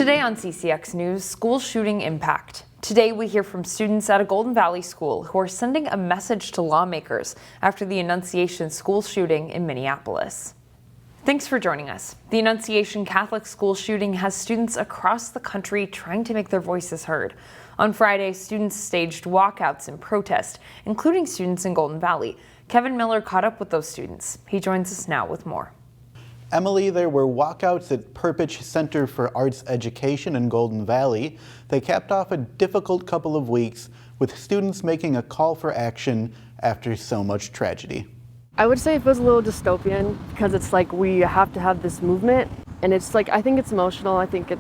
Today on CCX News, school shooting impact. Today we hear from students at a Golden Valley school who are sending a message to lawmakers after the Annunciation school shooting in Minneapolis. Thanks for joining us. The Annunciation Catholic school shooting has students across the country trying to make their voices heard. On Friday, students staged walkouts in protest, including students in Golden Valley. Kevin Miller caught up with those students. He joins us now with more. Emily, there were walkouts at Perpich Center for Arts Education in Golden Valley. They capped off a difficult couple of weeks with students making a call for action after so much tragedy. I would say it feels a little dystopian because it's like we have to have this movement, and it's like I think it's emotional. I think it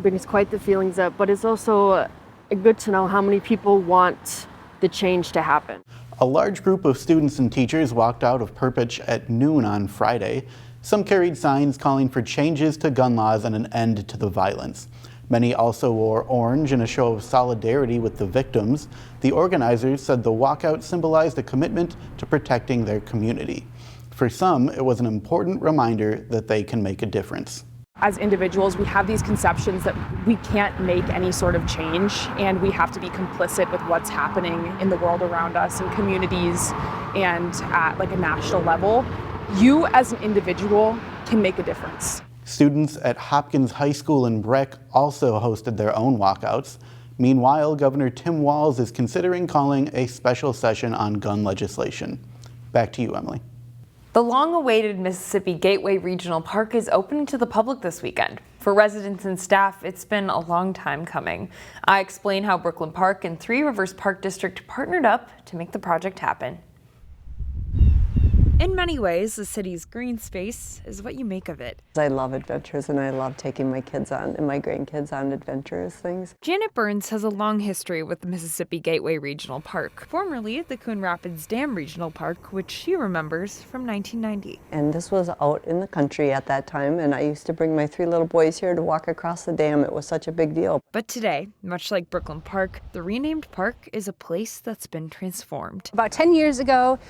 brings quite the feelings up, but it's also good to know how many people want the change to happen. A large group of students and teachers walked out of Perpich at noon on Friday. Some carried signs calling for changes to gun laws and an end to the violence. Many also wore orange in a show of solidarity with the victims. The organizers said the walkout symbolized a commitment to protecting their community. For some, it was an important reminder that they can make a difference. As individuals, we have these conceptions that we can't make any sort of change, and we have to be complicit with what's happening in the world around us, in communities, and at like a national level. You as an individual can make a difference. Students at Hopkins High School in Breck also hosted their own walkouts. Meanwhile, Governor Tim Walz is considering calling a special session on gun legislation. Back to you, Emily. The long-awaited Mississippi Gateway Regional Park is opening to the public this weekend. For residents and staff, it's been a long time coming. I explain how Brooklyn Park and Three Rivers Park District partnered up to make the project happen. In many ways, the city's green space is what you make of it. I love adventures, and I love taking my kids on and my grandkids on adventurous things. Janet Burns has a long history with the Mississippi Gateway Regional Park, formerly the Coon Rapids Dam Regional Park, which she remembers from 1990. And this was out in the country at that time, and I used to bring my 3 little boys here to walk across the dam. It was such a big deal. But today, much like Brooklyn Park, the renamed park is a place that's been transformed. About 10 years ago,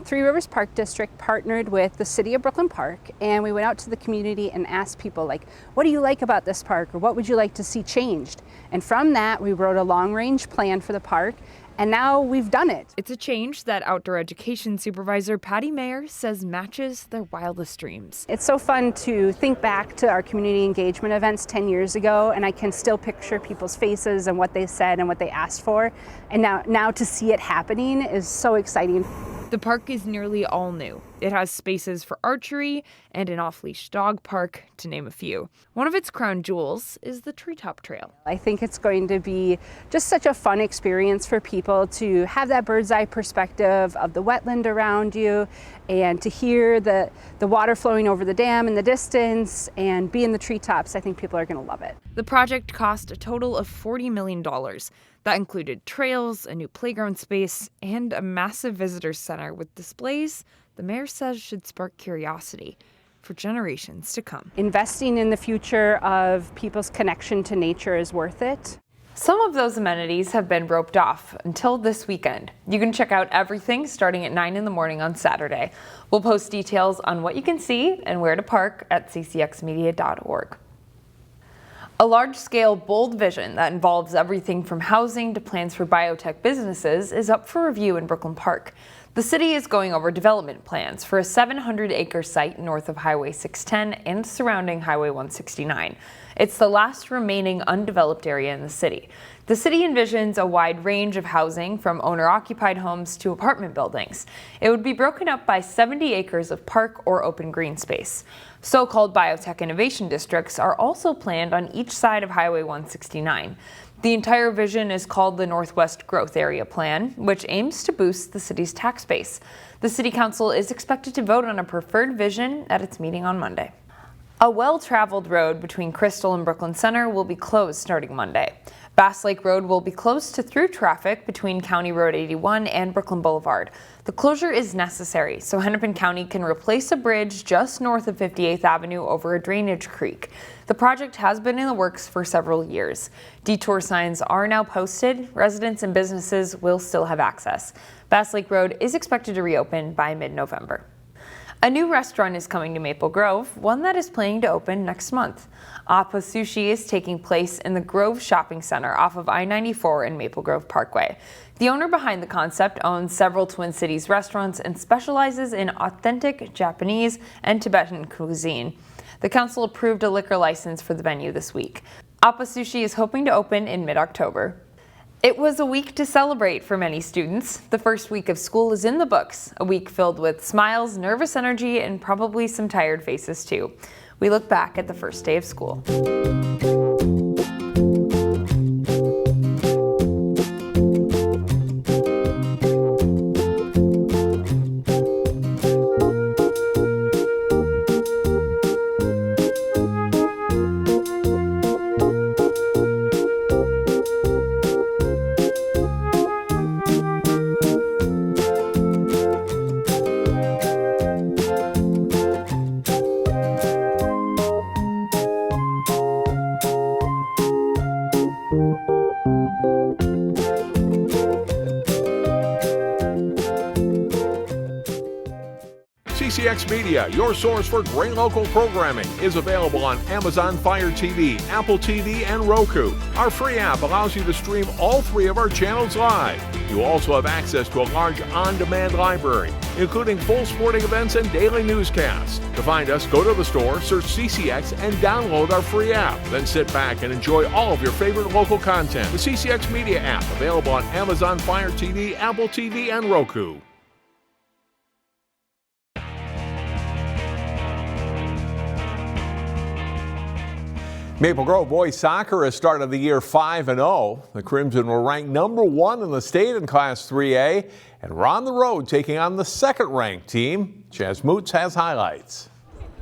Three Rivers Park District partnered with the city of Brooklyn Park, and we went out to the community and asked people, like, what do you like about this park, or what would you like to see changed? And from that, we wrote a long-range plan for the park, and now we've done it. It's a change that outdoor education supervisor Patty Mayer says matches their wildest dreams. It's so fun to think back to our community engagement events 10 years ago, and I can still picture people's faces and what they said and what they asked for. And now to see it happening is so exciting. The park is nearly all new. It has spaces for archery and an off-leash dog park, to name a few. One of its crown jewels is the Treetop Trail. I think it's going to be just such a fun experience for people to have that bird's eye perspective of the wetland around you, and to hear the water flowing over the dam in the distance and be in the treetops. I think people are going to love it. The project cost a total of $40 million. That included trails, a new playground space, and a massive visitor center with displays the mayor says should spark curiosity for generations to come. Investing in the future of people's connection to nature is worth it. Some of those amenities have been roped off until this weekend. You can check out everything starting at 9 in the morning on Saturday. We'll post details on what you can see and where to park at ccxmedia.org. A large-scale, bold vision that involves everything from housing to plans for biotech businesses is up for review in Brooklyn Park. The city is going over development plans for a 700-acre site north of Highway 610 and surrounding Highway 169. It's the last remaining undeveloped area in the city. The city envisions a wide range of housing, from owner-occupied homes to apartment buildings. It would be broken up by 70 acres of park or open green space. So-called biotech innovation districts are also planned on each side of Highway 169. The entire vision is called the Northwest Growth Area Plan, which aims to boost the city's tax base. The City Council is expected to vote on a preferred vision at its meeting on Monday. A well-traveled road between Crystal and Brooklyn Center will be closed starting Monday. Bass Lake Road will be closed to through traffic between County Road 81 and Brooklyn Boulevard. The closure is necessary so Hennepin County can replace a bridge just north of 58th Avenue over a drainage creek. The project has been in the works for several years. Detour signs are now posted. Residents and businesses will still have access. Bass Lake Road is expected to reopen by mid-November. A new restaurant is coming to Maple Grove, one that is planning to open next month. Sushi is taking place in the Grove Shopping Center off of I-94 and Maple Grove Parkway. The owner behind the concept owns several Twin Cities restaurants and specializes in authentic Japanese and Tibetan cuisine. The council approved a liquor license for the venue this week. Sushi is hoping to open in mid-October. It was a week to celebrate for many students. The first week of school is in the books, a week filled with smiles, nervous energy, and probably some tired faces too. We look back at the first day of school. CCX Media, your source for great local programming, is available on Amazon Fire TV, Apple TV, and Roku. Our free app allows you to stream all 3 of our channels live. You also have access to a large on-demand library, including full sporting events and daily newscasts. To find us, go to the store, search CCX, and download our free app. Then sit back and enjoy all of your favorite local content. The CCX Media app, available on Amazon Fire TV, Apple TV, and Roku. Maple Grove boys soccer has started the year 5-0. The Crimson were ranked number 1 in the state in Class 3A and are on the road taking on the second-ranked team. Chaz Moots has highlights.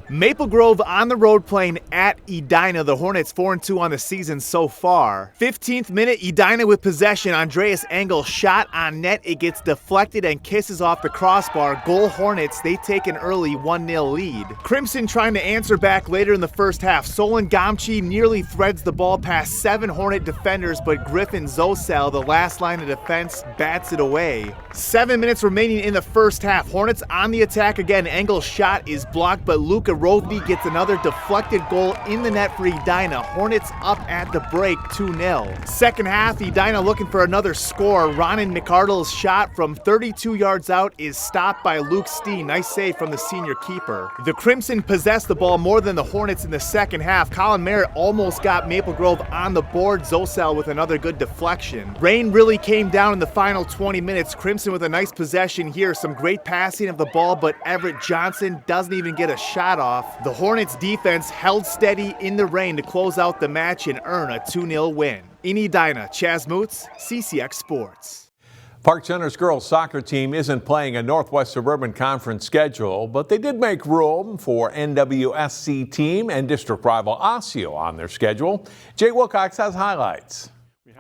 Maple Grove on the road playing at Edina. The Hornets 4-2 on the season so far. 15th minute, Edina with possession. Andreas Engel shot on net. It gets deflected and kisses off the crossbar. Goal Hornets, they take an early 1-0 lead. Crimson trying to answer back later in the first half. Solon Gomchi nearly threads the ball past 7 Hornet defenders, but Griffin Zosel, the last line of defense, bats it away. 7 minutes remaining in the first half. Hornets on the attack again. Engel's shot is blocked, but Luca Rothby gets another deflected goal in the net for Edina. Hornets up at the break 2-0. Second half, Edina looking for another score. Ronan McArdle's shot from 32 yards out is stopped by Luke Steen. Nice save from the senior keeper. The Crimson possessed the ball more than the Hornets in the second half. Colin Merritt almost got Maple Grove on the board. Zosel with another good deflection. Rain really came down in the final 20 minutes. Crimson with a nice possession here. Some great passing of the ball, but Everett Johnson doesn't even get a shot off. The Hornets defense held steady in the rain to close out the match and earn a 2-0 win. In Edina, Chaz Moots, CCX Sports. Park Center's girls soccer team isn't playing a Northwest Suburban Conference schedule, but they did make room for NWSC team and district rival Osseo on their schedule. Jay Wilcox has highlights.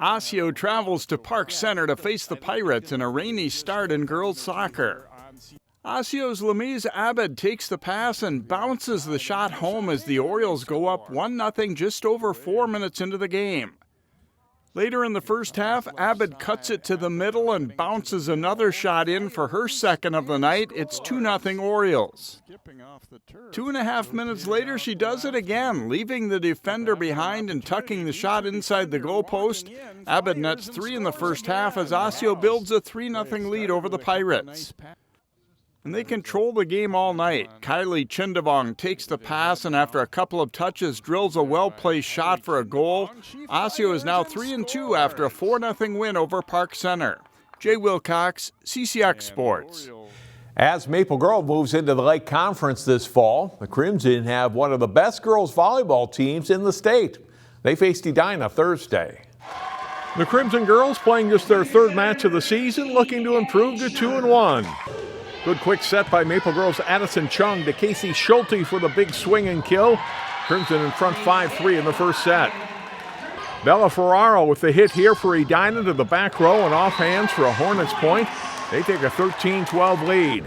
Osseo travels to Park Center to face the Pirates in a rainy start in girls soccer. Osseo's Lamise Abed takes the pass and bounces the shot home as the Orioles go up 1-0 just over 4 minutes into the game. Later in the first half, Abed cuts it to the middle and bounces another shot in for her second of the night. It's 2-0 Orioles. 2.5 minutes later, she does it again, leaving the defender behind and tucking the shot inside the goalpost. Abed nets 3 in the first half as Osseo builds a 3-0 lead over the Pirates. And they control the game all night. Kylie Chindavong takes the pass and after a couple of touches drills a well-placed shot for a goal. Osseo is now 3-2 after a 4-0 win over Park Center. Jay Wilcox, CCX Sports. As Maple Grove moves into the Lake Conference this fall, the Crimson have one of the best girls volleyball teams in the state. They faced Edina Thursday. The Crimson girls playing just their 3rd match of the season, looking to improve to 2-1. Good quick set by Maple Grove's Addison Chung to Casey Schulte for the big swing and kill. Crimson in front 5-3 in the first set. Bella Ferraro with the hit here for Edina to the back row and off hands for a Hornets point. They take a 13-12 lead.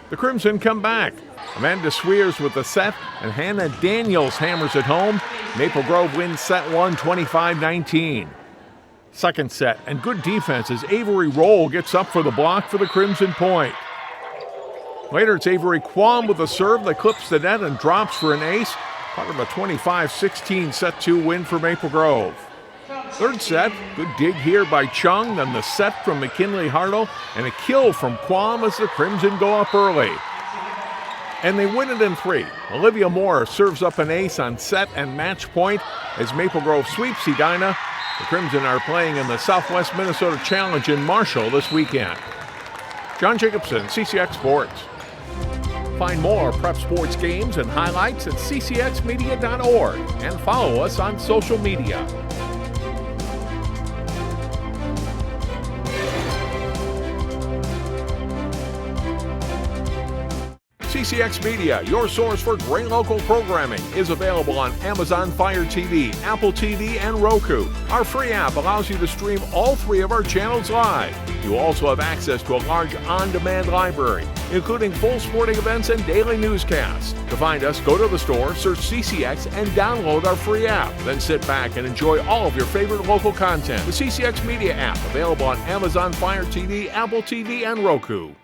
The Crimson come back. Amanda Swears with the set and Hannah Daniels hammers it home. Maple Grove wins set 1 25-19. Second set and good defense as Avery Roll gets up for the block for the Crimson point. Later, it's Avery Quam with a serve that clips the net and drops for an ace. Part of a 25-16 set 2 win for Maple Grove. Third set, good dig here by Chung, then the set from McKinley Hartle, and a kill from Quam as the Crimson go up early. And they win it in 3. Olivia Moore serves up an ace on set and match point as Maple Grove sweeps Edina. The Crimson are playing in the Southwest Minnesota Challenge in Marshall this weekend. John Jacobson, CCX Sports. Find more prep sports games and highlights at ccxmedia.org and follow us on social media. CCX Media, your source for great local programming, is available on Amazon Fire TV, Apple TV, and Roku. Our free app allows you to stream all 3 of our channels live. You also have access to a large on-demand library, including full sporting events and daily newscasts. To find us, go to the store, search CCX, and download our free app. Then sit back and enjoy all of your favorite local content. The CCX Media app, available on Amazon Fire TV, Apple TV, and Roku.